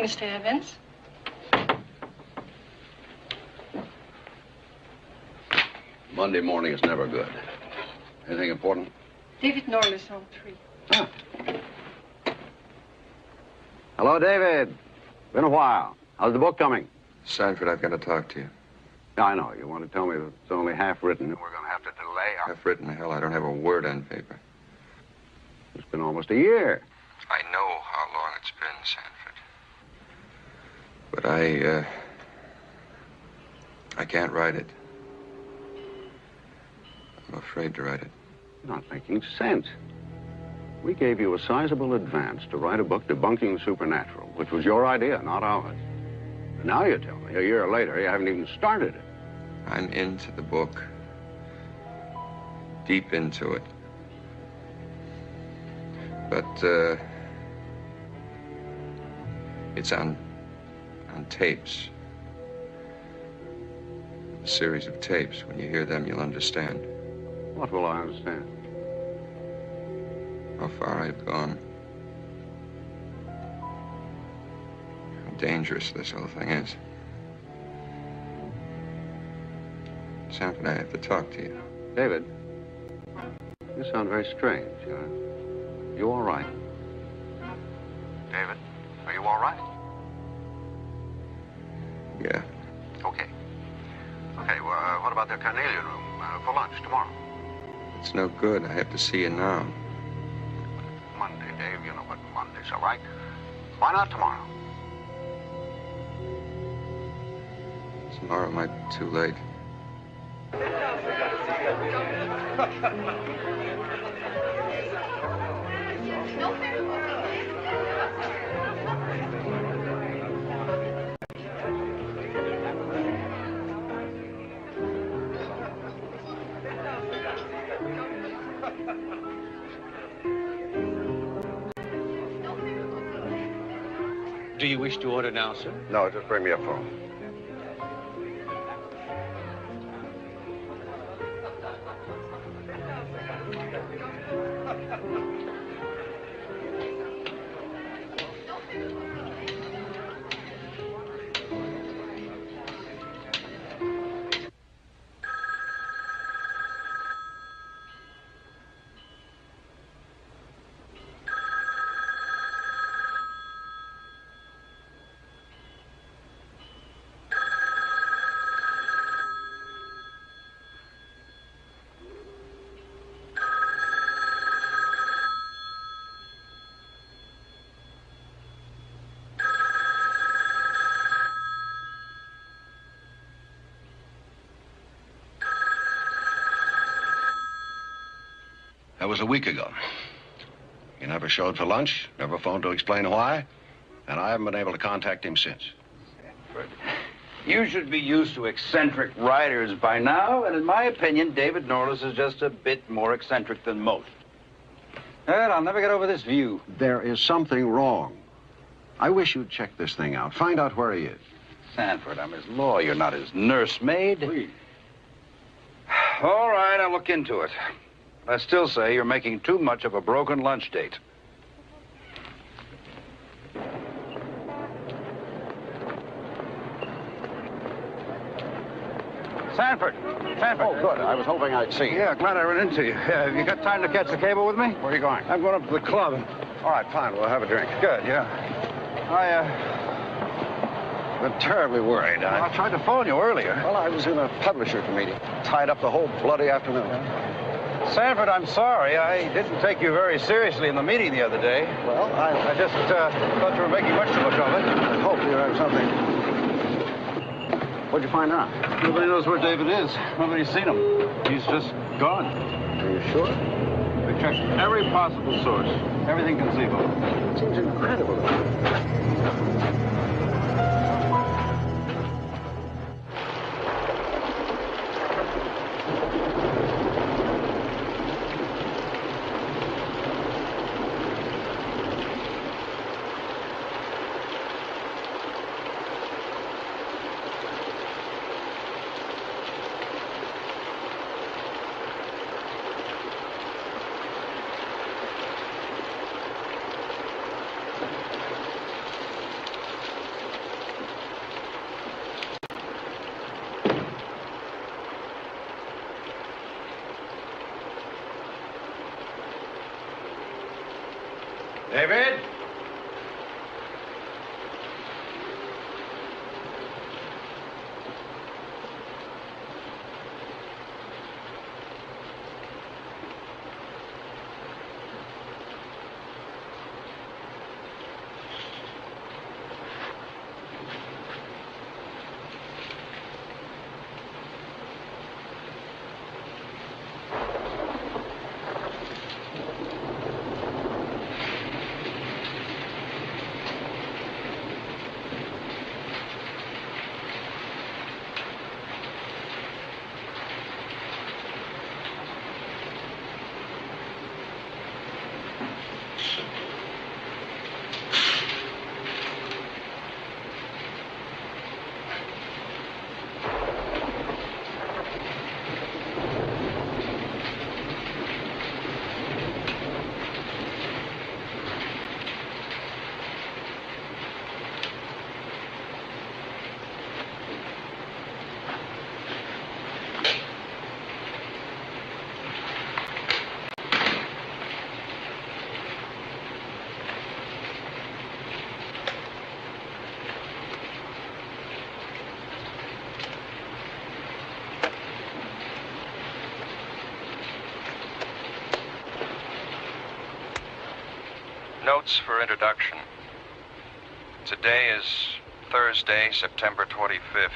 Mr. Evans. Monday morning is never good. Anything important? David Norliss on 3. Ah. Hello, David. Been a while. How's the book coming? Sanford, I've got to talk to you. Yeah, I know. You want to tell me that it's only half written and we're going to have to delay our... Half written, hell, I don't have a word on paper. It's been almost a year. I know how long it's been, Sanford. But I can't write it. I'm afraid to write it. You're not making sense. We gave you a sizable advance to write a book debunking the supernatural, which was your idea, not ours. And now you tell me, a year later, you haven't even started it. I'm into the book. Deep into it. But, it's on tapes. A series of tapes. When you hear them, you'll understand. What will I understand? How far I've gone. How dangerous this whole thing is. Sanford, I have to talk to you. David, you sound very strange. You all right? David, are you all right? Yeah. Okay. Okay, well, what about the carnelian room for lunch tomorrow? It's no good. I have to see you now. Monday, Dave. You know what Monday's all right. Why not tomorrow? Tomorrow might be too late. Do you wish to order now, sir? No, just bring me a phone. That was a week ago. He never showed for lunch, never phoned to explain why, and I haven't been able to contact him since. You should be used to eccentric writers by now, and in my opinion, David Norliss is just a bit more eccentric than most. Well, I'll never get over this view. There is something wrong. I wish you'd check this thing out. Find out where he is. Sanford, I'm his lawyer, not his nursemaid. Please. All right, I'll look into it. I still say you're making too much of a broken lunch date. Sanford. Oh, good. I was hoping I'd see you. Yeah, glad I ran into you. Have you got time to catch the cable with me? Where are you going? I'm going up to the club. All right, fine. We'll have a drink. Good, yeah. Been terribly worried. I tried to phone you earlier. Well, I was in a publisher's meeting. Tied up the whole bloody afternoon. Sanford, I'm sorry. I didn't take you very seriously in the meeting the other day. Well, I just thought you were making much too much of it. I hope you have something. What'd you find out? Nobody knows where David is. Nobody's seen him. He's just gone. Are you sure? We checked every possible source. Everything conceivable. It seems incredible. David? Notes for introduction. Today is Thursday, September 25th.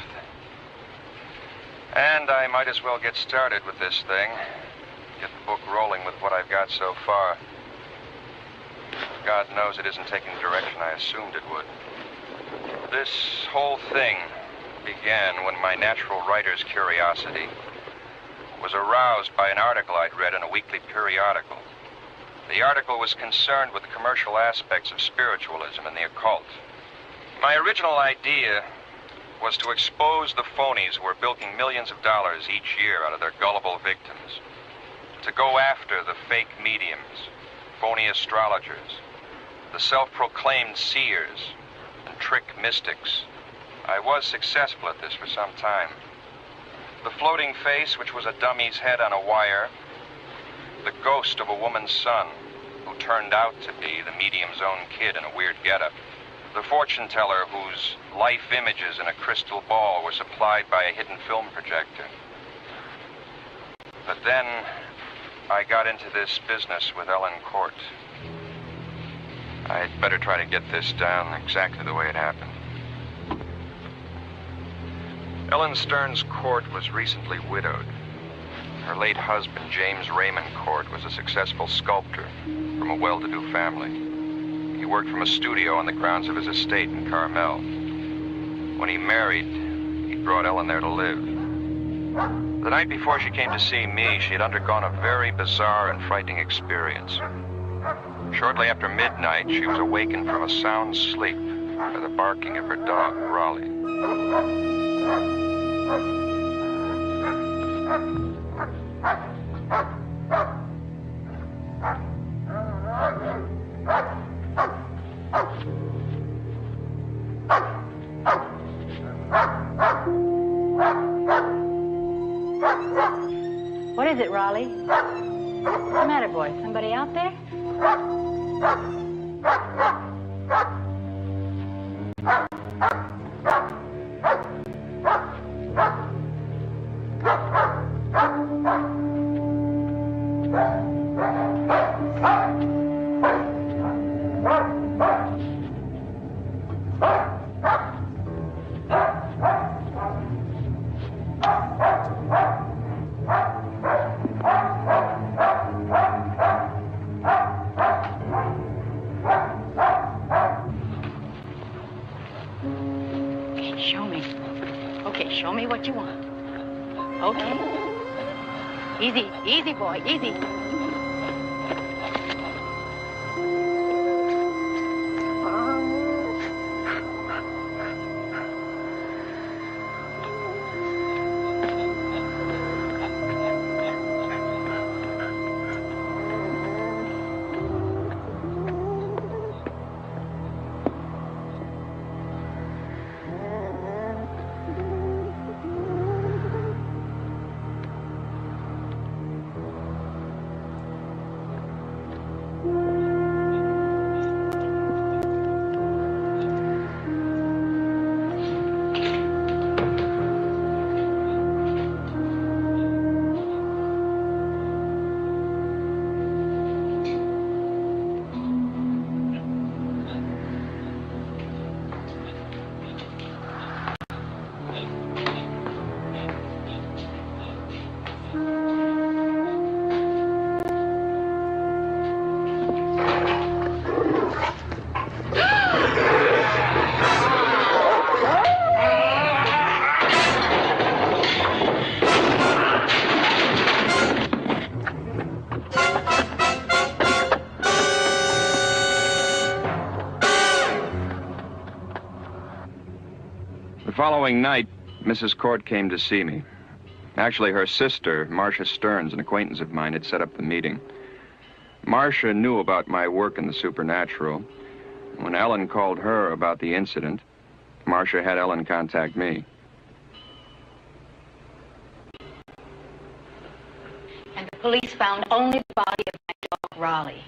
And I might as well get started with this thing. Get the book rolling with what I've got so far. God knows it isn't taking the direction I assumed it would. This whole thing began when my natural writer's curiosity was aroused by an article I'd read in a weekly periodical. The article was concerned with the commercial aspects of spiritualism and the occult. My original idea was to expose the phonies who were bilking millions of dollars each year out of their gullible victims. To go after the fake mediums, phony astrologers, the self-proclaimed seers, and trick mystics. I was successful at this for some time. The floating face, which was a dummy's head on a wire, the ghost of a woman's son, who turned out to be the medium's own kid in a weird getup. The fortune teller whose life images in a crystal ball were supplied by a hidden film projector. But then I got into this business with Ellen Cort. I'd better try to get this down exactly the way it happened. Ellen Stearns Cort was recently widowed. Her late husband, James Raymond Cort, was a successful sculptor from a well-to-do family. He worked from a studio on the grounds of his estate in Carmel. When he married, he brought Ellen there to live. The night before she came to see me, she had undergone a very bizarre and frightening experience. Shortly after midnight, she was awakened from a sound sleep by the barking of her dog, Raleigh. What is it, Raleigh? What's the matter, boy? Somebody out there? Show me what you want. Okay. Easy, easy, boy, easy. following night, Mrs. Cort came to see me. Actually, her sister, Marcia Stearns, an acquaintance of mine, had set up the meeting. Marcia knew about my work in the supernatural. When Ellen called her about the incident, Marcia had Ellen contact me. And the police found only the body of my dog, Raleigh.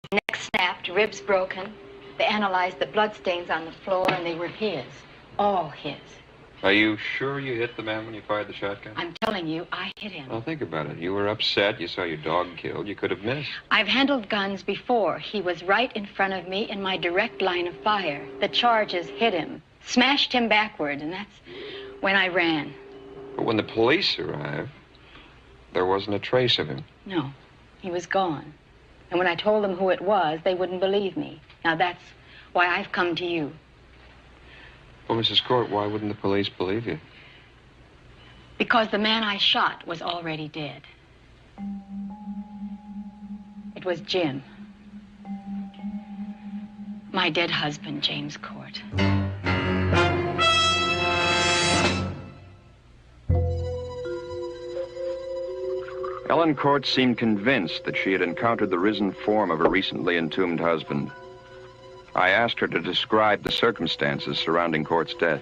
His neck snapped, ribs broken. They analyzed the bloodstains on the floor, and they were his. All his. Are you sure you hit the man when you fired the shotgun? I'm telling you, I hit him. Well, think about it. You were upset. You saw your dog killed. You could have missed. I've handled guns before. He was right in front of me in my direct line of fire. The charges hit him, smashed him backward, and that's when I ran. But when the police arrived, there wasn't a trace of him. No, he was gone. And when I told them who it was, they wouldn't believe me. Now that's why I've come to you. Well, Mrs. Cort, why wouldn't the police believe you? Because the man I shot was already dead. It was Jim. My dead husband, James Cort. Ellen Cort seemed convinced that she had encountered the risen form of her recently entombed husband. I asked her to describe the circumstances surrounding Cort's death.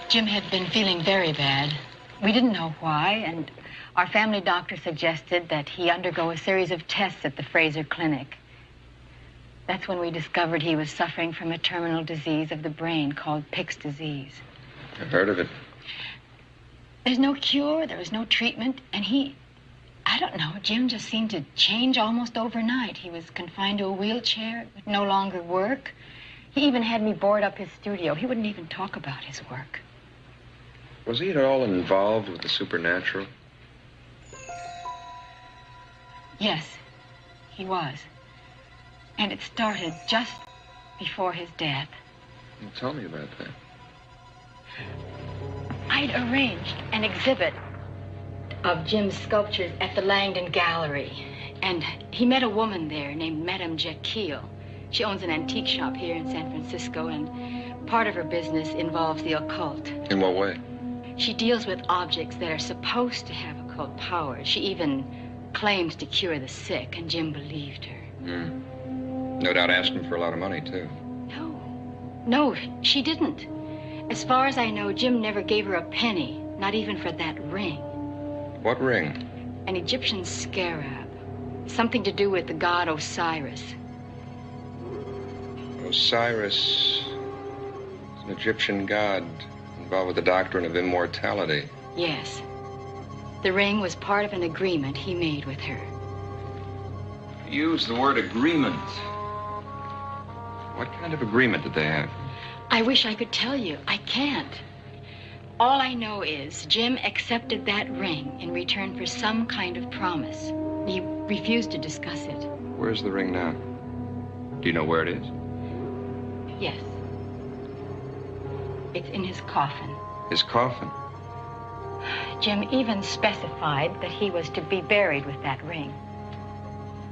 Jim had been feeling very bad. We didn't know why, and our family doctor suggested that he undergo a series of tests at the Fraser Clinic. That's when we discovered he was suffering from a terminal disease of the brain called Pick's disease. I've heard of it. There's no cure, there was no treatment, and I don't know, Jim just seemed to change almost overnight. He was confined to a wheelchair, would no longer work. He even had me board up his studio. He wouldn't even talk about his work. Was he at all involved with the supernatural? Yes, he was. And it started just before his death. Well, tell me about that. I'd arranged an exhibit of Jim's sculptures at the Langdon Gallery. And he met a woman there named Madame Qu'il. She owns an antique shop here in San Francisco, and part of her business involves the occult. In what way? She deals with objects that are supposed to have occult powers. She even claims to cure the sick, and Jim believed her. No doubt asked him for a lot of money, too. No, she didn't. As far as I know, Jim never gave her a penny, not even for that ring. What ring? An Egyptian scarab. Something to do with the god Osiris. Osiris is an Egyptian god involved with the doctrine of immortality. Yes. The ring was part of an agreement he made with her. You used the word agreement. What kind of agreement did they have? I wish I could tell you. I can't. All I know is Jim accepted that ring in return for some kind of promise. He refused to discuss it. Where's the ring now? Do you know where it is? Yes. It's in his coffin. His coffin? Jim even specified that he was to be buried with that ring.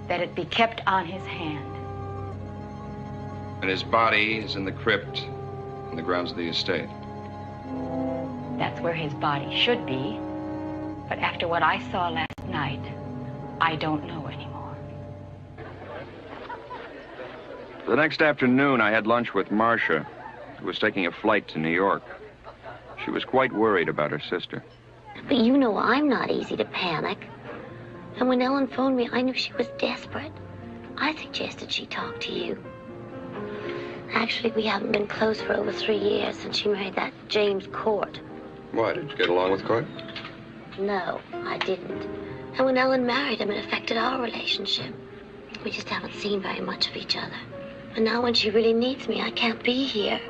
That it be kept on his hand. And his body is in the crypt in the grounds of the estate. That's where his body should be. But after what I saw last night, I don't know anymore. The next afternoon, I had lunch with Marcia, who was taking a flight to New York. She was quite worried about her sister. But you know I'm not easy to panic. And when Ellen phoned me, I knew she was desperate. I suggested she talk to you. Actually, we haven't been close for over 3 years since she married that James Cort. Why, did you get along with Cort? No, I didn't. And when Ellen married him, it affected our relationship. We just haven't seen very much of each other. And now when she really needs me, I can't be here.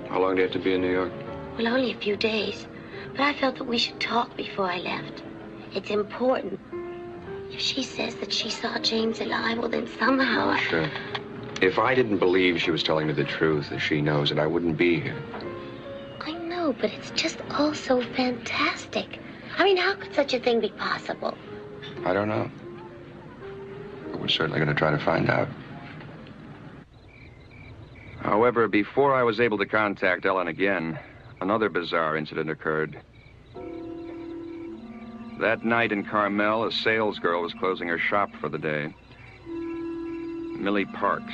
How long do you have to be in New York? Well, only a few days. But I felt that we should talk before I left. It's important. If she says that she saw James alive, well, then somehow Marcia, if I didn't believe she was telling me the truth, as she knows it, I wouldn't be here. I know, but it's just all so fantastic. I mean, how could such a thing be possible? I don't know. But we're certainly going to try to find out. However, before I was able to contact Ellen again, Another bizarre incident occurred. That night in Carmel, a salesgirl was closing her shop for the day. Millie Parks,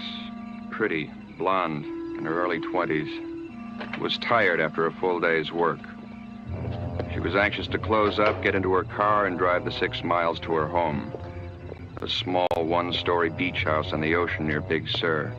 pretty, blonde, in her early 20s, was tired after a full day's work. She was anxious to close up, get into her car, and drive the 6 miles to her home, a small one-story beach house on the ocean near Big Sur.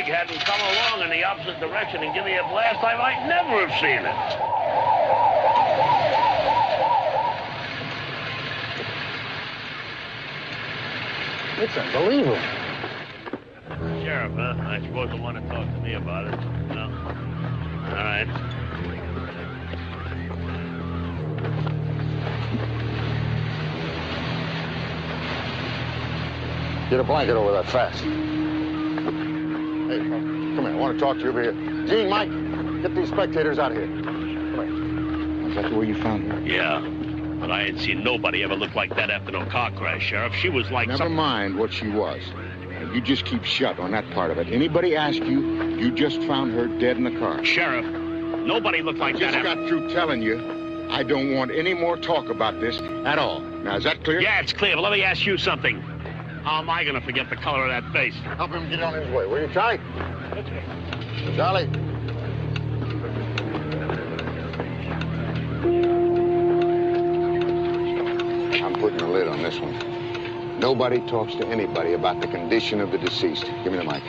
Hadn't come along in the opposite direction and give me a blast, I might never have seen it. It's unbelievable. Sheriff, huh? I suppose you'll want to talk to me about it. No? All right. Get a blanket over that fast. Hey, come here. I want to talk to you over here. Gene, Mike, get these spectators out of here. Come here. Is that the way you found her? Yeah, but I ain't seen nobody ever look like that after no car crash, Sheriff. She was like Never mind what she was. You just keep shut on that part of it. Anybody ask you, you just found her dead in the car. Sheriff, nobody looked like that. I just got through telling you, I don't want any more talk about this at all. Now, is that clear? Yeah, it's clear, but let me ask you something. How am I going to forget the color of that face? Help him get on his way, will you, Charlie? Charlie. I'm putting a lid on this one. Nobody talks to anybody about the condition of the deceased. Give me the mic.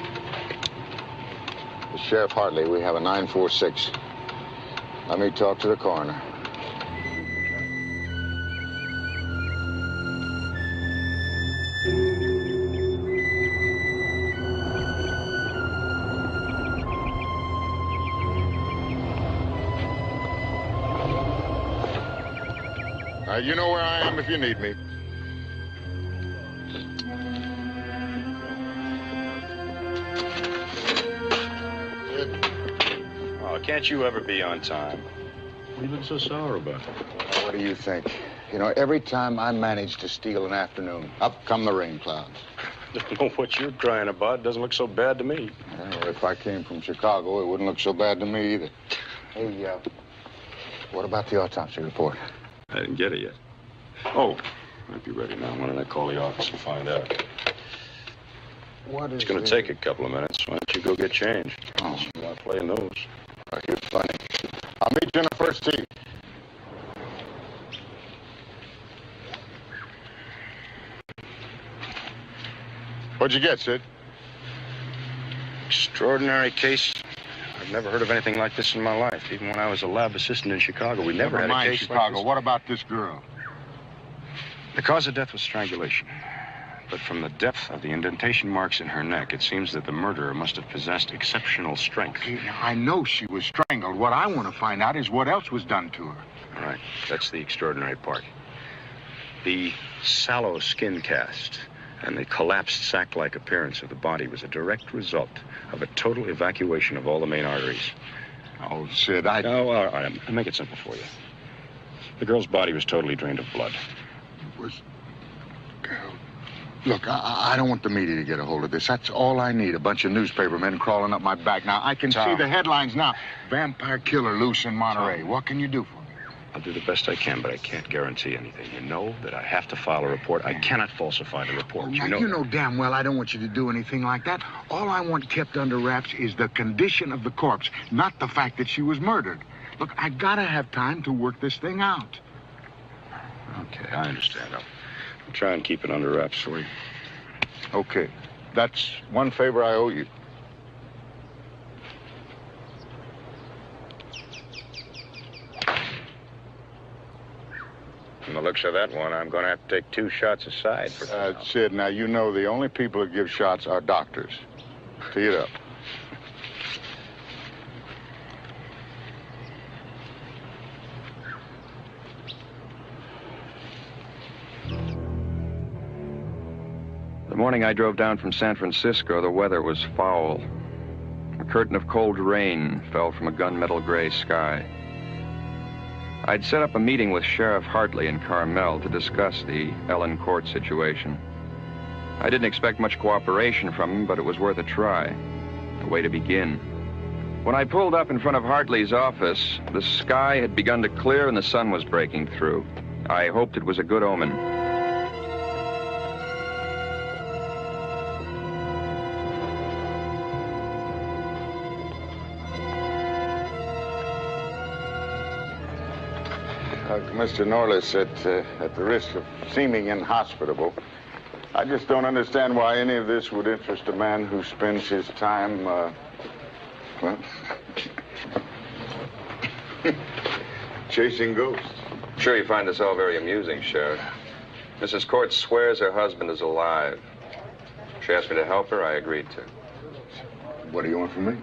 Sheriff Hartley, we have a 946. Let me talk to the coroner. You know where I am if you need me. Oh, can't you ever be on time? What are you looking so sour about? What do you think? You know, every time I manage to steal an afternoon, up come the rain clouds. Don't know what you're crying about. It doesn't look so bad to me. Well, if I came from Chicago, it wouldn't look so bad to me either. Hey, what about the autopsy report? I didn't get it yet. Oh, might be ready now. Why don't I call the office and find out? What is It's going to take a couple of minutes. Why don't you go get changed? Oh. You're not playing those. Oh, you're funny. I'll meet you in the first tee. What'd you get, Sid? Extraordinary case. I've never heard of anything like this in my life. Even when I was a lab assistant in Chicago, we never had a case Chicago. like this. What about this girl? The cause of death was strangulation. But from the depth of the indentation marks in her neck, it seems that the murderer must have possessed exceptional strength. Okay, now, I know she was strangled. What I want to find out is what else was done to her. All right, that's the extraordinary part. The sallow skin cast and the collapsed sack-like appearance of the body was a direct result of a total evacuation of all the main arteries. Oh, Sid, Oh, all right, I'll make it simple for you. The girl's body was totally drained of blood. Look, I don't want the media to get a hold of this. That's all I need, a bunch of newspaper men crawling up my back. Now, I can see the headlines now. Vampire killer loose in Monterey. Tom. What can you do for me? I'll do the best I can, but I can't guarantee anything. You know that I have to file a report. I cannot falsify the report. Now, you know damn well I don't want you to do anything like that. All I want kept under wraps is the condition of the corpse, not the fact that she was murdered. Look, I gotta have time to work this thing out. Okay, I understand. I'll try and keep it under wraps for you. Okay. That's one favor I owe you. From the looks of that one, I'm going to have to take 2 shots aside for Sid, now you know the only people who give shots are doctors. Tee it up. The morning I drove down from San Francisco, the weather was foul. A curtain of cold rain fell from a gunmetal gray sky. I'd set up a meeting with Sheriff Hartley in Carmel to discuss the Ellen Cort situation. I didn't expect much cooperation from him, but it was worth a try. A way to begin. When I pulled up in front of Hartley's office, the sky had begun to clear and the sun was breaking through. I hoped it was a good omen. Mr. Norliss, at the risk of seeming inhospitable, I just don't understand why any of this would interest a man who spends his time, well, chasing ghosts. I'm sure you find this all very amusing, Sheriff. Mrs. Cort swears her husband is alive. She asked me to help her. I agreed to. What do you want from me?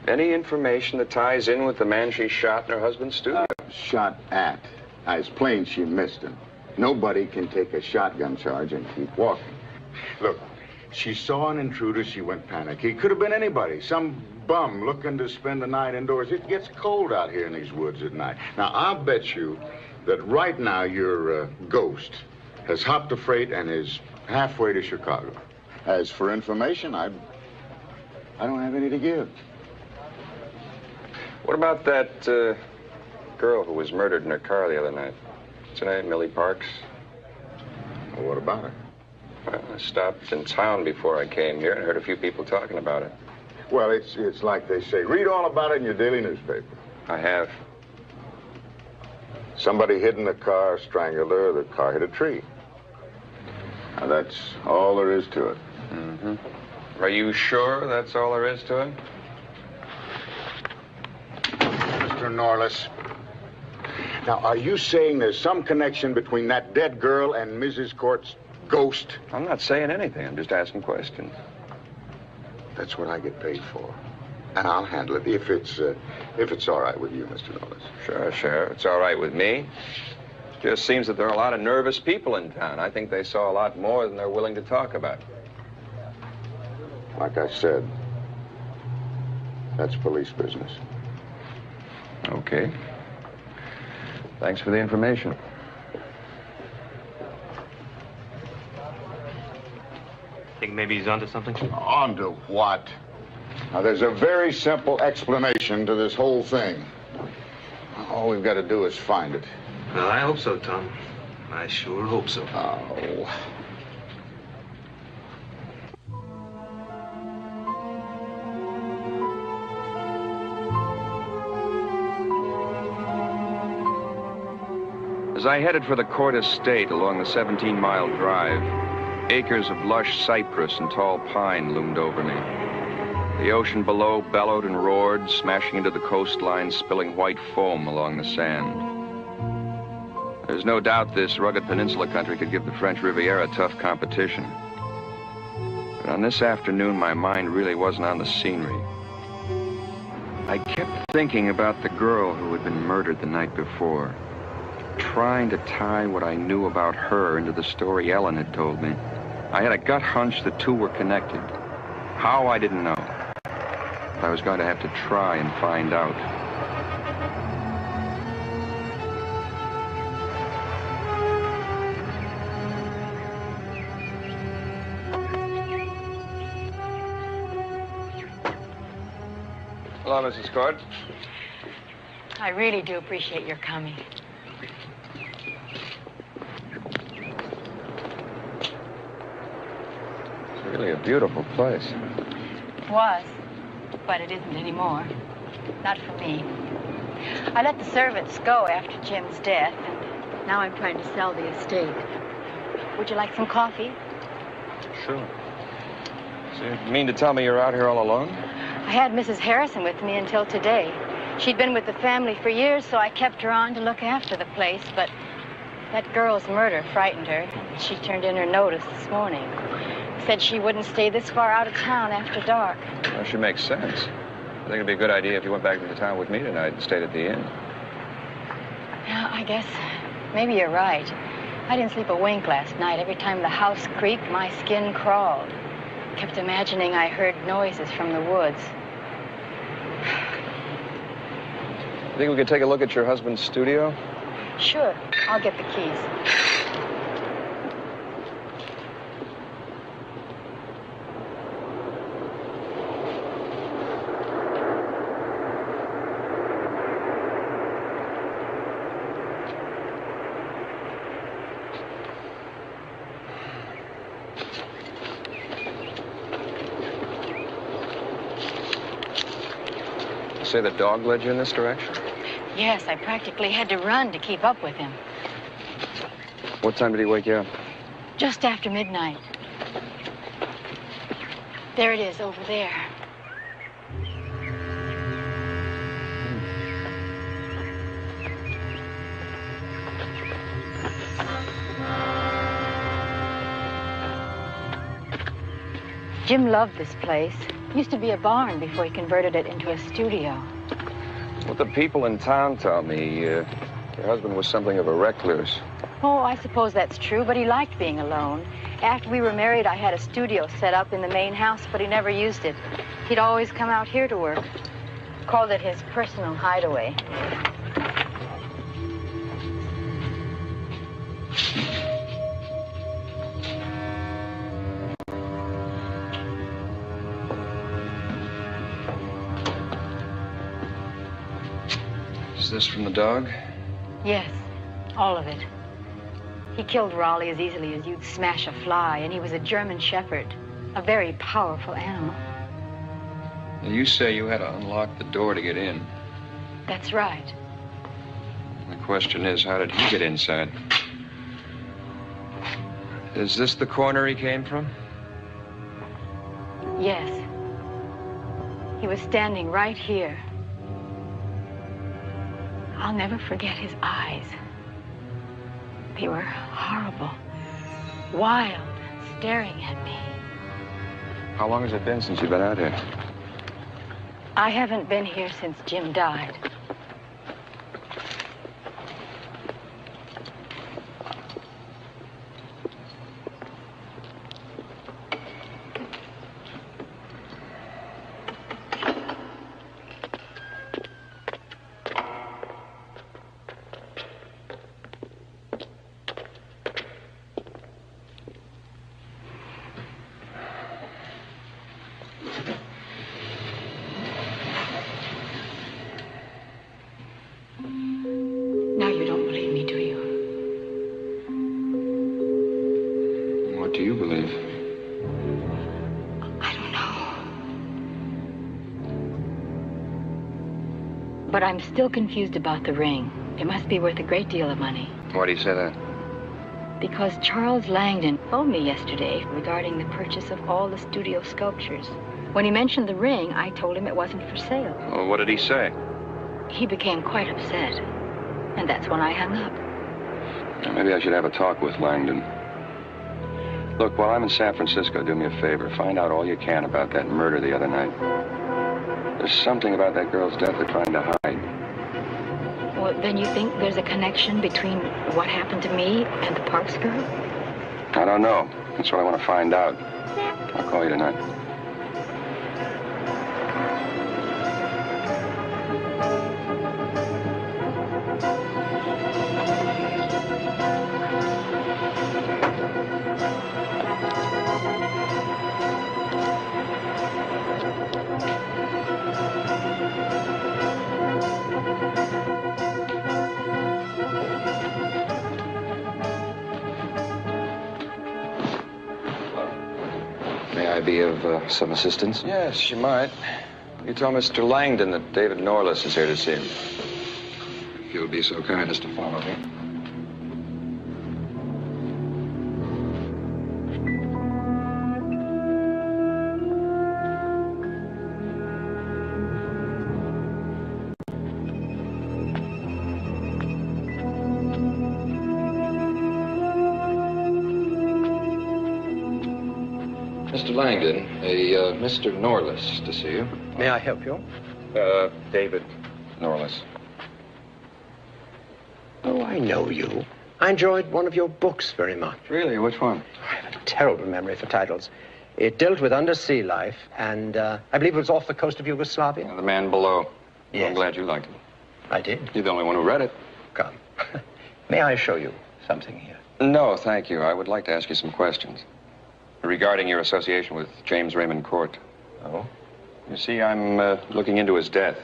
Any information that ties in with the man she shot in her husband's studio. Shot at. It's plain she missed him. Nobody can take a shotgun charge and keep walking. Look, she saw an intruder, she went panic. He could have been anybody, some bum looking to spend the night indoors. It gets cold out here in these woods at night. Now, I'll bet you that right now your ghost has hopped a freight and is halfway to Chicago. As for information, I don't have any to give. What about that girl who was murdered in her car the other night? What's her name? Millie Parks? Well, what about her? Well, I stopped in town before I came here and heard a few people talking about it. Well, it's like they say. Read all about it in your daily newspaper. I have. Somebody hid in the car, strangled her, the car hit a tree. Now, that's all there is to it. Mm-hmm. Are you sure that's all there is to it? Mr. Norliss, now, are you saying there's some connection between that dead girl and Mrs. Cort's ghost? I'm not saying anything. I'm just asking questions. That's what I get paid for. And I'll handle it if it's all right with you, Mr. Norliss. Sure, Sheriff. It's all right with me. Just seems that there are a lot of nervous people in town. I think they saw a lot more than they're willing to talk about. Like I said, that's police business. Okay. Thanks for the information. Think maybe he's onto something? Onto what? Now, there's a very simple explanation to this whole thing. All we've got to do is find it. Well, I hope so, Tom. I sure hope so. Oh. As I headed for the Cort estate along the 17-mile drive, Acres of lush cypress and tall pine loomed over me. The ocean below bellowed and roared, smashing into the coastline, spilling white foam along the sand. There's no doubt this rugged peninsula country could give the French Riviera tough competition. But on this afternoon, my mind really wasn't on the scenery. I kept thinking about the girl who had been murdered the night before, trying to tie what I knew about her into the story Ellen had told me. I had a gut hunch the two were connected. How, I didn't know. I was going to have to try and find out. Hello, Mrs. Cort. I really do appreciate your coming. It's really a beautiful place. It was, but it isn't anymore. Not for me. I let the servants go after Jim's death, and now I'm trying to sell the estate. Would you like some coffee? Sure. So you mean to tell me you're out here all alone? I had Mrs. Harrison with me until today. She'd been with the family for years, so I kept her on to look after the place, but that girl's murder frightened her. She turned in her notice this morning. Said she wouldn't stay this far out of town after dark. Well, she makes sense. I think it'd be a good idea if you went back to the town with me tonight and stayed at the inn. Yeah, I guess maybe you're right. I didn't sleep a wink last night. Every time the house creaked, my skin crawled. Kept imagining I heard noises from the woods. Think we could take a look at your husband's studio? Sure, I'll get the keys. Say the dog led you in this direction? Yes, I practically had to run to keep up with him. What time did he wake you up? Just after midnight. There it is, over there. Jim loved this place. Used to be a barn before he converted it into a studio. What the people in town tell me, your husband was something of a recluse. Oh, I suppose that's true, but he liked being alone. After we were married, I had a studio set up in the main house, but he never used it. He'd always come out here to work. Called it his personal hideaway. Is this from the dog? Yes, all of it. He killed Raleigh as easily as you'd smash a fly, and he was a German shepherd, a very powerful animal. You say you had to unlock the door to get in. That's right. The question is, how did he get inside? Is this the corner he came from? Yes. He was standing right here. I'll never forget his eyes. They were horrible, wild, staring at me. How long has it been since you've been out here? I haven't been here since Jim died. But I'm still confused about the ring. It must be worth a great deal of money. Why do you say that? because Charles Langdon phoned me yesterday regarding the purchase of all the studio sculptures. When he mentioned the ring, I told him it wasn't for sale. Well, what did he say? He became quite upset, and that's when I hung up. Well, maybe I should have a talk with Langdon. Look, while I'm in San Francisco, do me a favor. Find out all you can about that murder the other night. There's something about that girl's death they're trying to hide. Well, then you think there's a connection between what happened to me and the Parks girl? I don't know. That's what I want to find out. I'll call you tonight. Be of some assistance? Yes, you might. You tell Mr. Langdon that David Norliss is here to see him. If you'll be so kind as to follow me. Mr. Langdon, a Mr. Norliss to see you. May I help you? David Norliss. Oh, I know you. I enjoyed one of your books very much. Really? Which one? I have a terrible memory for titles. It dealt with undersea life, and I believe it was off the coast of Yugoslavia. The Man Below. Yes. I'm glad you liked it. I did. You're the only one who read it. Come. May I show you something here? No, thank you. I would like to ask you some questions. Regarding your association with James Raymond Cort. Oh? You see, I'm looking into his death.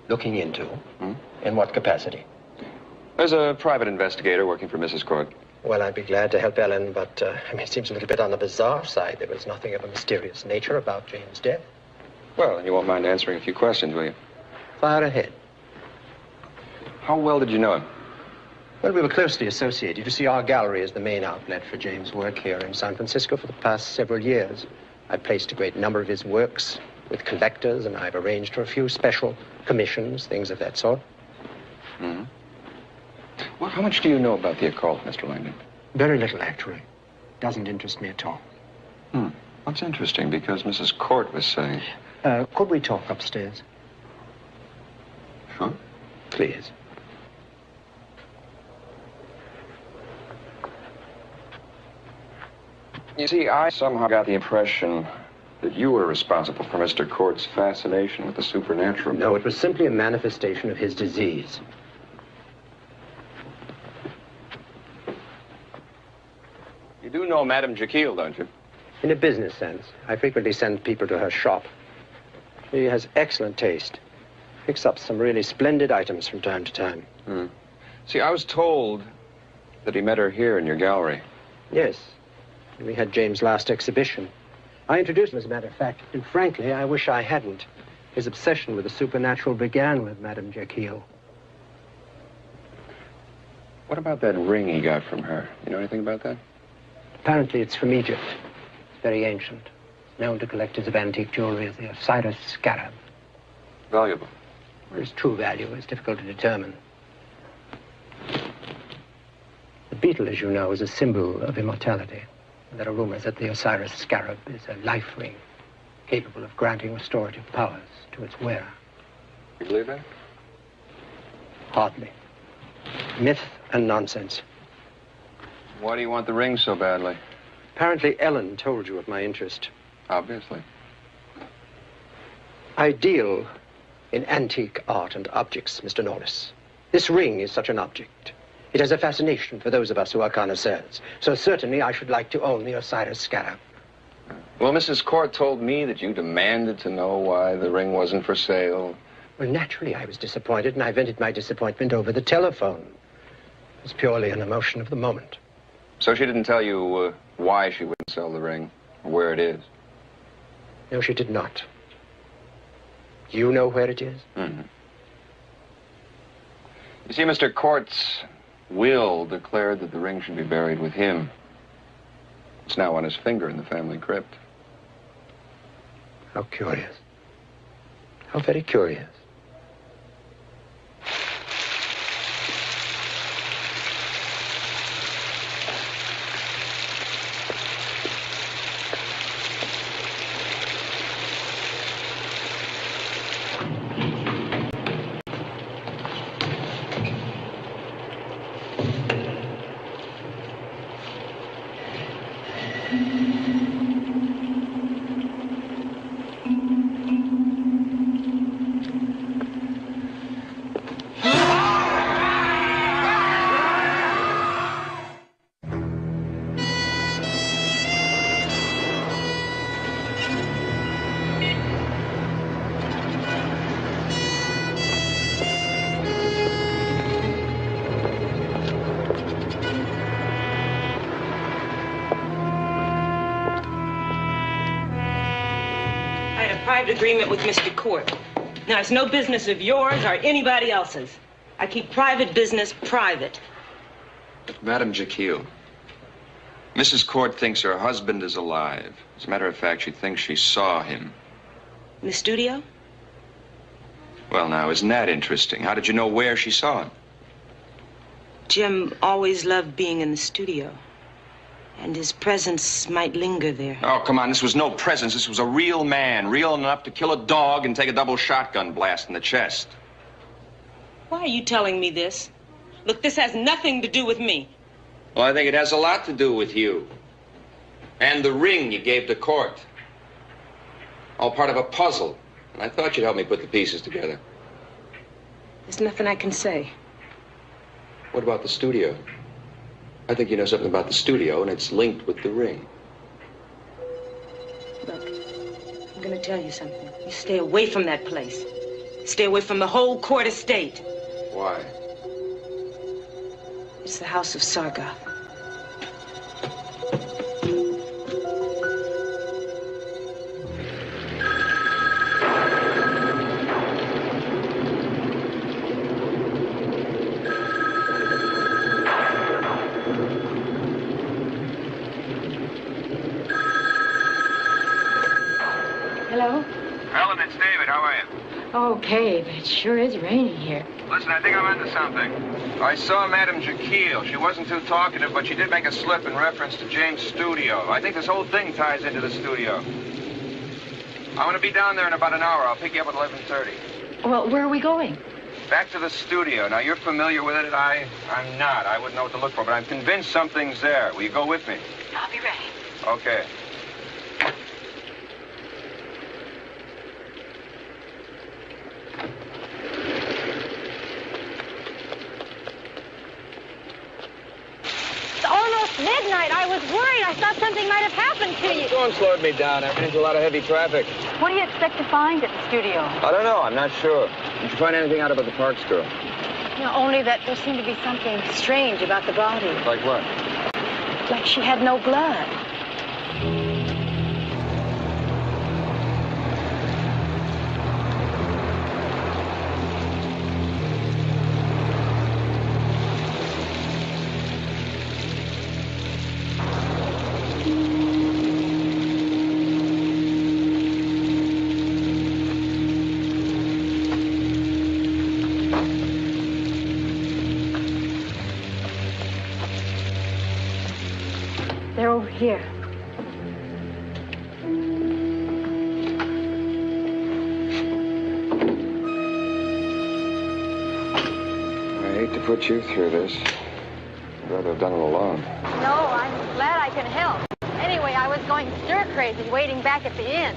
Looking into? In what capacity? There's a private investigator working for Mrs. Cort. Well, I'd be glad to help Ellen, but, it seems a little bit on the bizarre side. There was nothing of a mysterious nature about James' death. Well, you won't mind answering a few questions, will you? Fire ahead. How well did you know him? Well, we were closely associated. You see, our gallery is the main outlet for James' work here in San Francisco for the past several years. I've placed a great number of his works with collectors, and I've arranged for a few special commissions, things of that sort. Mm-hmm. Well, how much do you know about the occult, Mr. Langdon? Very little, actually. Doesn't interest me at all. That's interesting, because Mrs. Cort was saying... Could we talk upstairs? Sure. Please. You see, I somehow got the impression that you were responsible for Mr. Cort's fascination with the supernatural. No, it was simply a manifestation of his disease. You do know Madame Qu'il, don't you? In a business sense. I frequently send people to her shop. She has excellent taste. Picks up some really splendid items from time to time. See, I was told that he met her here in your gallery. Yes. We had James' last exhibition. I introduced him, as a matter of fact, and frankly, I wish I hadn't. His obsession with the supernatural began with Madame Qu'il. What about that ring he got from her? You know anything about that? Apparently it's from Egypt. Very ancient. Known to collectors of antique jewelry as the Osiris scarab. Valuable. Well, its true value is difficult to determine. The beetle, as you know, is a symbol of immortality. There are rumors that the Osiris scarab is a life ring, capable of granting restorative powers to its wearer. You believe that? Hardly. Myth and nonsense. Why do you want the ring so badly? Apparently Ellen told you of my interest. Obviously. I deal in antique art and objects, Mr. Norliss. This ring is such an object. It has a fascination for those of us who are connoisseurs. So certainly I should like to own the Osiris scarab. Well, Mrs. Cort told me that you demanded to know why the ring wasn't for sale. Well, naturally I was disappointed, and I vented my disappointment over the telephone. It was purely an emotion of the moment. So she didn't tell you why she wouldn't sell the ring, or where it is? No, she did not. You know where it is? You see, Mr. Cort's Will declared that the ring should be buried with him. It's now on his finger in the family crypt. How curious. How very curious. Agreement with Mr. Cort. Now, it's no business of yours or anybody else's. I keep private business private. Madame qu'il, Mrs. Cort thinks her husband is alive. As a matter of fact, she thinks she saw him. In the studio? Well, now, isn't that interesting? How did you know where she saw him? Jim always loved being in the studio. And his presence might linger there. Oh, come on, this was no presence. This was a real man, real enough to kill a dog and take a double shotgun blast in the chest. Why are you telling me this? Look, this has nothing to do with me. Well, I think it has a lot to do with you. And the ring you gave to Cort. All part of a puzzle. And I thought you'd help me put the pieces together. There's nothing I can say. What about the studio? I think you know something about the studio, and it's linked with the ring. Look, I'm gonna tell you something. You stay away from that place. Stay away from the whole Cort estate. Why? It's the house of Sargoth. Hello? Helen, it's David. How are you? Okay, but it sure is raining here. Listen, I think I'm onto something. I saw Madame qu'il. She wasn't too talkative, but she did make a slip in reference to James' studio. I think this whole thing ties into the studio. I'm going to be down there in about an hour. I'll pick you up at 11:30. Well, where are we going? Back to the studio. Now, you're familiar with it. I'm not. I wouldn't know what to look for, but I'm convinced something's there. Will you go with me? I'll be ready. Okay. Midnight. I was worried. I thought something might have happened to you. Storm slowed me down. I ran into a lot of heavy traffic. What do you expect to find at the studio? I don't know. I'm not sure. Did you find anything out about the Parks girl? No, only that there seemed to be something strange about the body. Like what? Like she had no blood. They're over here. I hate to put you through this. I'd rather have done it alone. No, I'm glad I can help. Anyway, I was going stir crazy waiting back at the inn.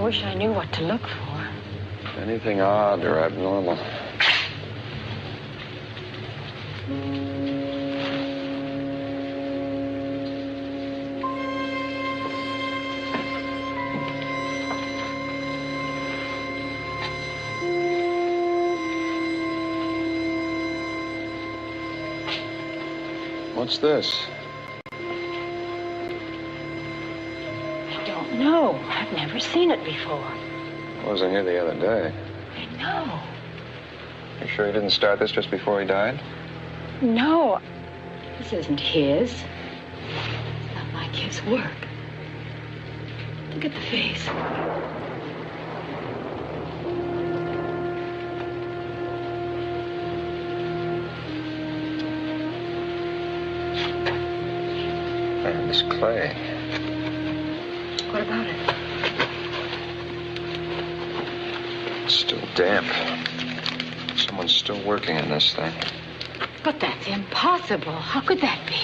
wish I knew what to look for. Anything odd or abnormal. What's this? I don't know. I've never seen it before. I wasn't here the other day. I know. You sure he didn't start this just before he died? No. This isn't his. It's not like his work. Look at the face. And this clay. What about it? It's still damp. Someone's still working on this thing. But that's impossible. How could that be?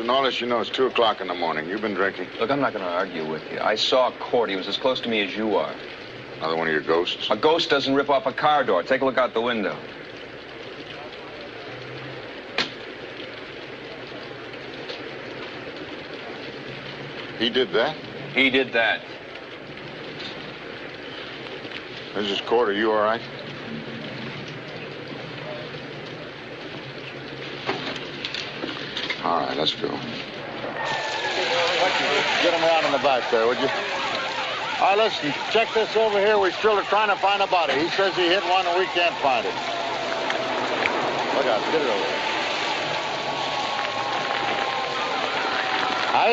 Norliss, you know it's 2 o'clock in the morning. You've been drinking. Look, I'm not going to argue with you. I saw Cort. He was as close to me as you are. Another one of your ghosts? A ghost doesn't rip off a car door. Take a look out the window. He did that? He did that. Mrs. Cort, are you all right? All right, let's go. Get him around in the back there, would you? All right, listen, check this over here. We're still trying to find a body. He says he hit one and we can't find it. Look out, get it over there.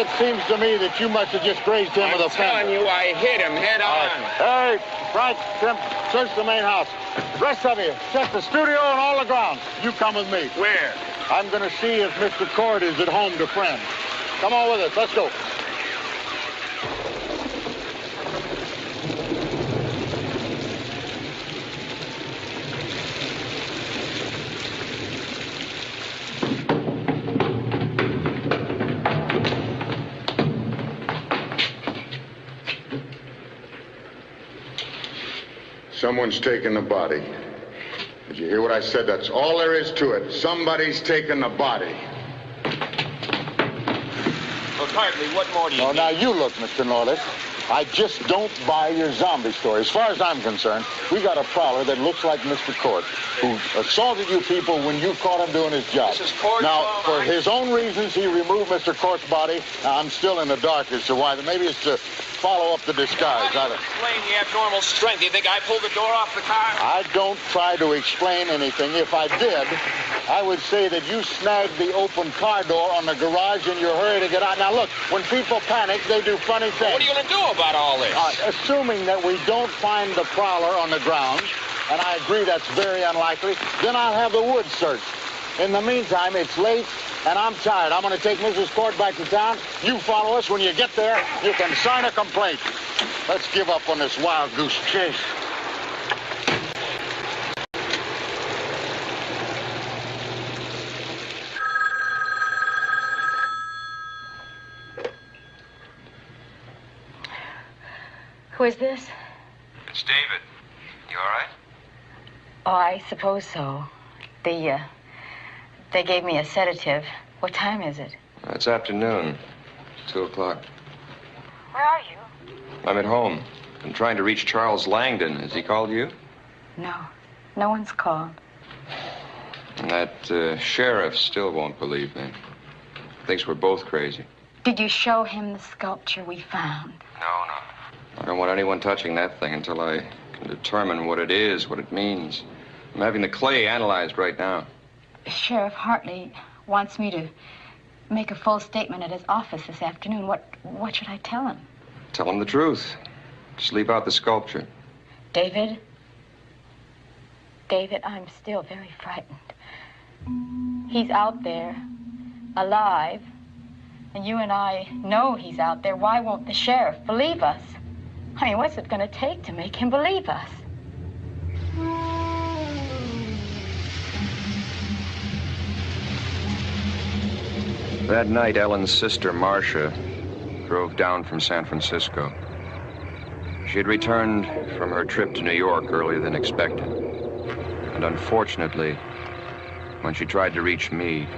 It seems to me that you must have just grazed him with a fence. I'm telling you, I hit him head on. Hey, Frank, Tim, search the main house. Rest of you, check the studio and all the grounds. You come with me. Where? I'm going to see if Mr. Cort is at home to friends. Come on with us. Let's go. Someone's taken the body. Did you hear what I said? That's all there is to it. Somebody's taken the body. Well, hardly. What more do you need? Now you look, Mr. Norliss. I just don't buy your zombie story. As far as I'm concerned, we got a prowler that looks like Mr. Cort, who assaulted you people when you caught him doing his job. This is Cort's now, fault. for his own reasons, he removed Mr. Cort's body. Now, I'm still in the dark as to why. Maybe it's to follow up the disguise. How do you explain the abnormal strength? You think I pulled the door off the car? I don't try to explain anything. If I did, I would say that you snagged the open car door on the garage in your hurry to get out. Now, look, when people panic, they do funny things. What are you going to do about all this? Assuming that we don't find the prowler on the grounds, and I agree that's very unlikely, then I'll have the woods searched. In the meantime, it's late, and I'm tired. I'm going to take Mrs. Cort back to town. You follow us. When you get there, you can sign a complaint. Let's give up on this wild goose chase. Who is this? It's David. You all right? Oh, I suppose so. They gave me a sedative. What time is it? It's afternoon. 2 o'clock. Where are you? I'm at home. I'm trying to reach Charles Langdon. Has he called you? No. No one's called. And that sheriff still won't believe me. Thinks we're both crazy. Did you show him the sculpture we found? No. I don't want anyone touching that thing until I can determine what it is, what it means. I'm having the clay analyzed right now. Sheriff Hartley wants me to make a full statement at his office this afternoon. What should I tell him? Tell him the truth. Just leave out the sculpture. David, I'm still very frightened. He's out there, alive, and you and I know he's out there. Why won't the sheriff believe us? I mean, what's it going to take to make him believe us? That night, Ellen's sister, Marcia, drove down from San Francisco. She had returned from her trip to New York earlier than expected. And unfortunately, when she tried to reach me,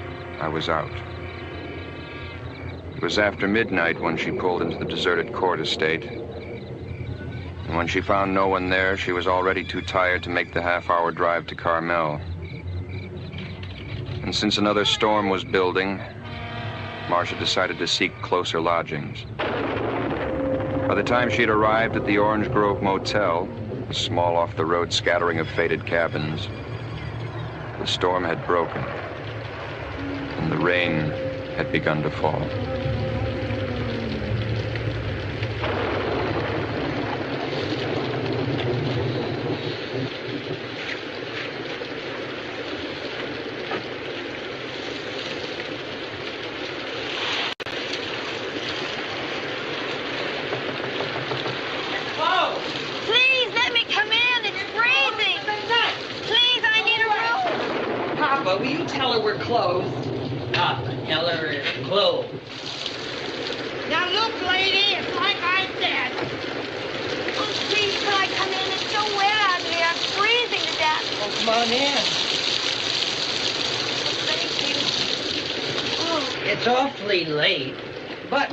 I was out. It was after midnight when she pulled into the deserted Cort estate. And when she found no one there, she was already too tired to make the half-hour drive to Carmel. And since another storm was building, Marcia decided to seek closer lodgings. By the time she'd arrived at the Orange Grove Motel, a small off-the-road scattering of faded cabins, the storm had broken, and the rain had begun to fall. Will you tell her we're closed? Papa, tell her it's closed. Now look, lady, it's like I said. Oh, please, could I come in? It's so wet out here. I'm freezing to death. Oh, come on in. Thank you. Oh. It's awfully late, but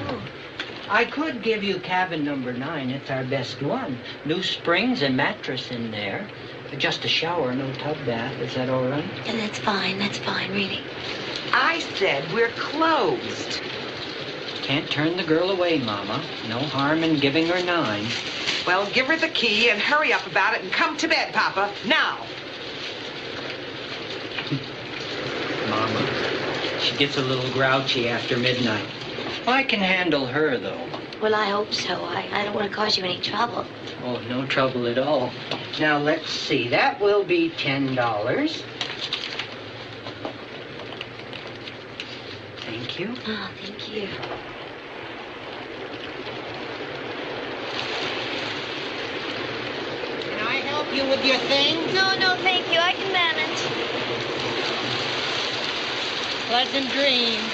I could give you cabin number 9. It's our best one. New springs and mattress in there. Just a shower, no tub bath. Is that all right? Yeah, that's fine, really. I said we're closed. Can't turn the girl away, Mama. No harm in giving her 9. Well, give her the key and hurry up about it and come to bed, Papa, now. Mama, she gets a little grouchy after midnight. I can handle her, though. Well, I hope so. I don't want to cause you any trouble. Oh, no trouble at all. Now, let's see. That will be $10. Thank you. Oh, thank you. Can I help you with your things? No, thank you. I can manage. Pleasant dreams.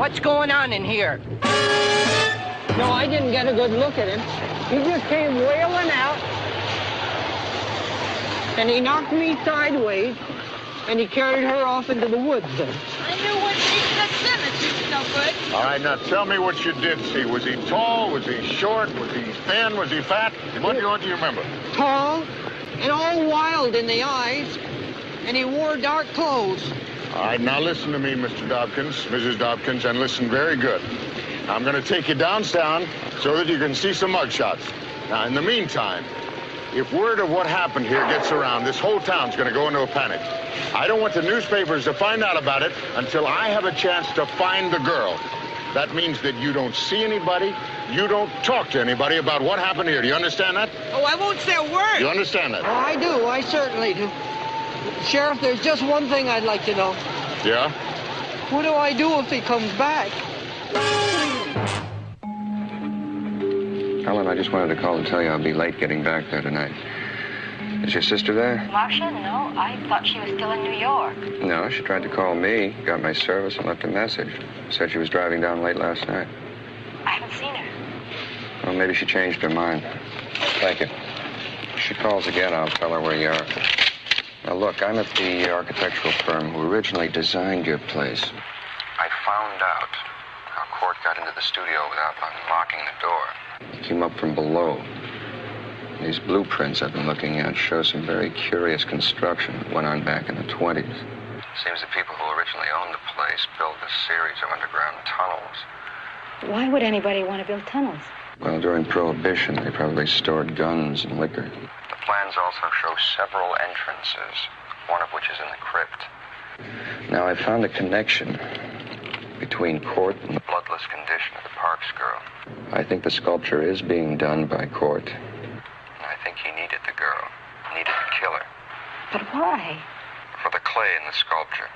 What's going on in here? No, I didn't get a good look at him. He just came wailing out, and he knocked me sideways, and he carried her off into the woods then. I knew when she said Simmons, he was no good. All right, now tell me what you did see. Was he tall? Was he short? Was he thin? Was he fat? What do you remember? Tall and all wild in the eyes, and he wore dark clothes. All right, now listen to me, Mr. Dobkins, Mrs. Dobkins, and listen very good. I'm going to take you downtown so that you can see some mugshots. Now, in the meantime, if word of what happened here gets around, this whole town's going to go into a panic. I don't want the newspapers to find out about it until I have a chance to find the girl. That means that you don't see anybody, you don't talk to anybody about what happened here. Do you understand that? Oh, I won't say a word. You understand that? Oh, I do. I certainly do. Sheriff, there's just one thing I'd like to know. Yeah? What do I do if he comes back? Ellen, I just wanted to call and tell you I'll be late getting back there tonight. Is your sister there? Marcia? No, I thought she was still in New York. No, she tried to call me, got my service, and left a message. Said she was driving down late last night. I haven't seen her. Well, maybe she changed her mind. Thank you. If she calls again, I'll tell her where you are. Now, look, I'm at the architectural firm who originally designed your place. I found out how Cort got into the studio without unlocking the door. He came up from below. These blueprints I've been looking at show some very curious construction that went on back in the 20s. Seems the people who originally owned the place built a series of underground tunnels. Why would anybody want to build tunnels? Well, during Prohibition, they probably stored guns and liquor. The plans also show several entrances, one of which is in the crypt. Now, I found a connection between Cort and the bloodless condition of the Parks girl. I think the sculpture is being done by Cort. I think he needed the girl, needed to kill her. But why? For the clay in the sculpture.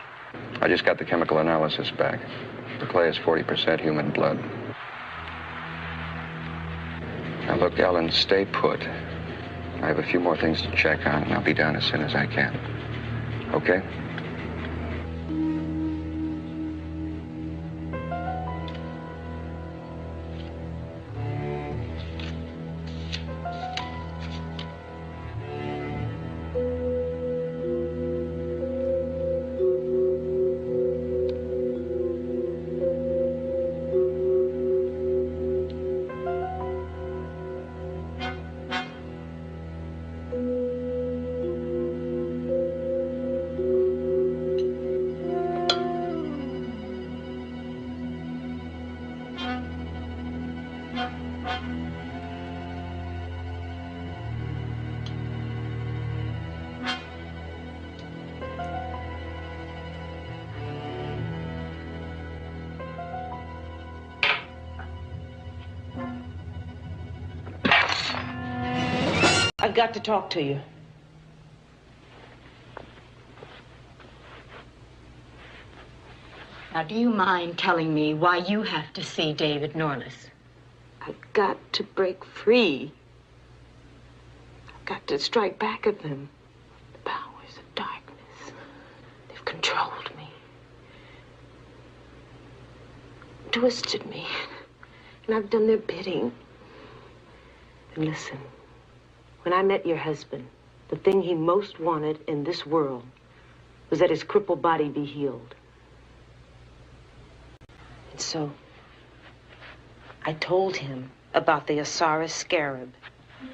I just got the chemical analysis back. The clay is 40% human blood. Now, look, Ellen, stay put. I have a few more things to check on, and I'll be down as soon as I can. Okay? I've got to talk to you. Now, do you mind telling me why you have to see David Norliss? I've got to break free. I've got to strike back at them. The powers of darkness. They've controlled me. Twisted me. And I've done their bidding. And listen. When I met your husband, the thing he most wanted in this world was that his crippled body be healed. And so, I told him about the Osiris scarab.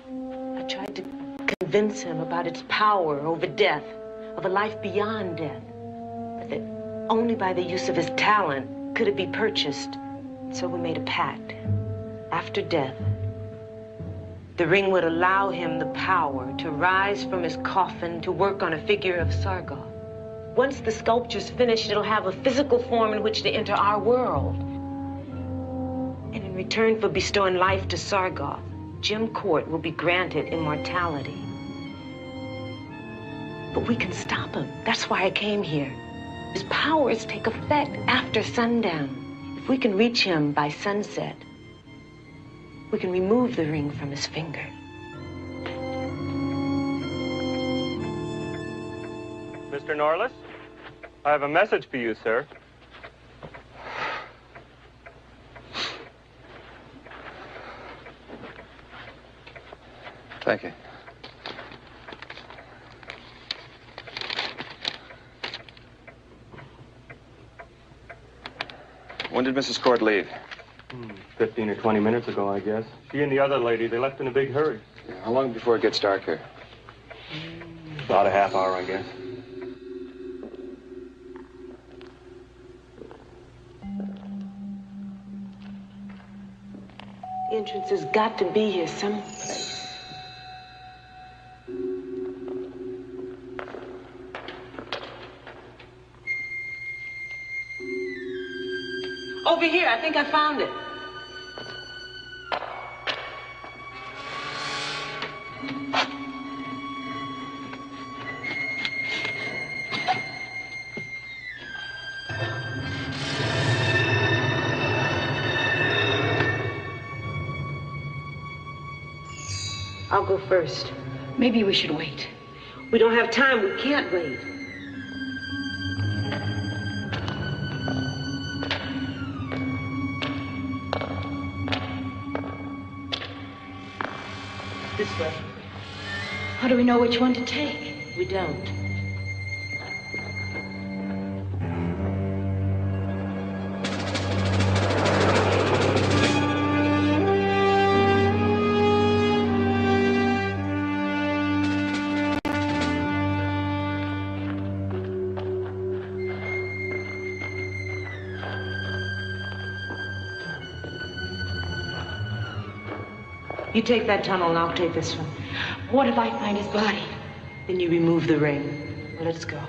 I tried to convince him about its power over death, of a life beyond death, but that only by the use of his talent could it be purchased. And so we made a pact. After death, the ring would allow him the power to rise from his coffin to work on a figure of Sargoth. Once the sculpture's finished, it'll have a physical form in which to enter our world. And in return for bestowing life to Sargoth, Jim Cort will be granted immortality. But we can stop him. That's why I came here. His powers take effect after sundown. If we can reach him by sunset, we can remove the ring from his finger. Mr. Norliss, I have a message for you, sir. Thank you. When did Mrs. Cort leave? 15 or 20 minutes ago, I guess. She and the other lady, they left in a big hurry. Yeah, how long before it gets dark here? About a half hour, I guess. The entrance has got to be here someplace. Over here, I think I found it. I'll go first. Maybe we should wait. We don't have time. We can't wait. This way. How do we know which one to take? We don't. You take that tunnel and I'll take this one. What if I find his body? Then you remove the ring. Well, let's go.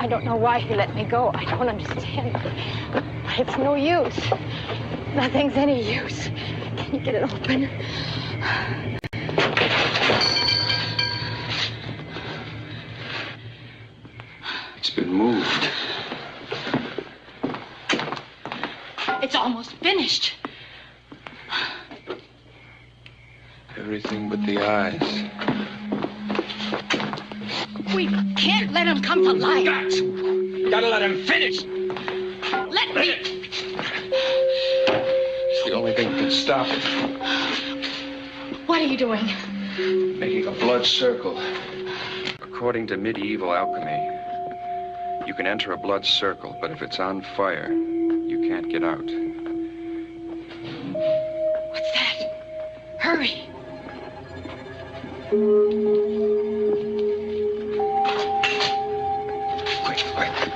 I don't know why he let me go. I don't understand. But it's no use. Nothing's any use. Can you get it open? finished. Everything but the eyes. We can't let him come to life. Gotta let him finish. Let me. It's the only thing that can stop it. What are you doing? Making a blood circle. According to medieval alchemy, you can enter a blood circle, but if it's on fire, you can't get out. What's that? Hurry. Quick, quick.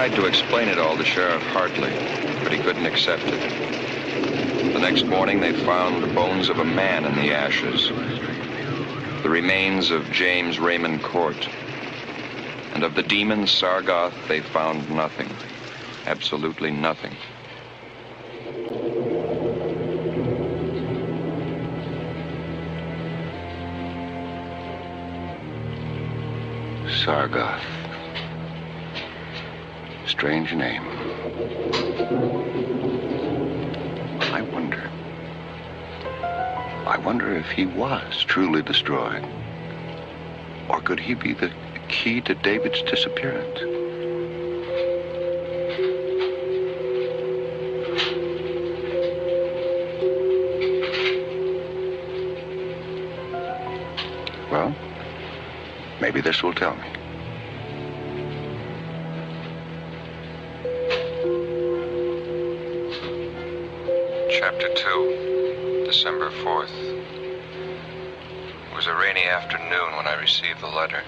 tried to explain it all to Sheriff Hartley, but he couldn't accept it. The next morning, they found the bones of a man in the ashes, the remains of James Raymond Cort. And of the demon Sargoth, they found nothing, absolutely nothing. Sargoth. Strange name. I wonder if he was truly destroyed. Or could he be the key to David's disappearance? Well, maybe this will tell me. Chapter 2, December 4th. It was a rainy afternoon when I received the letter.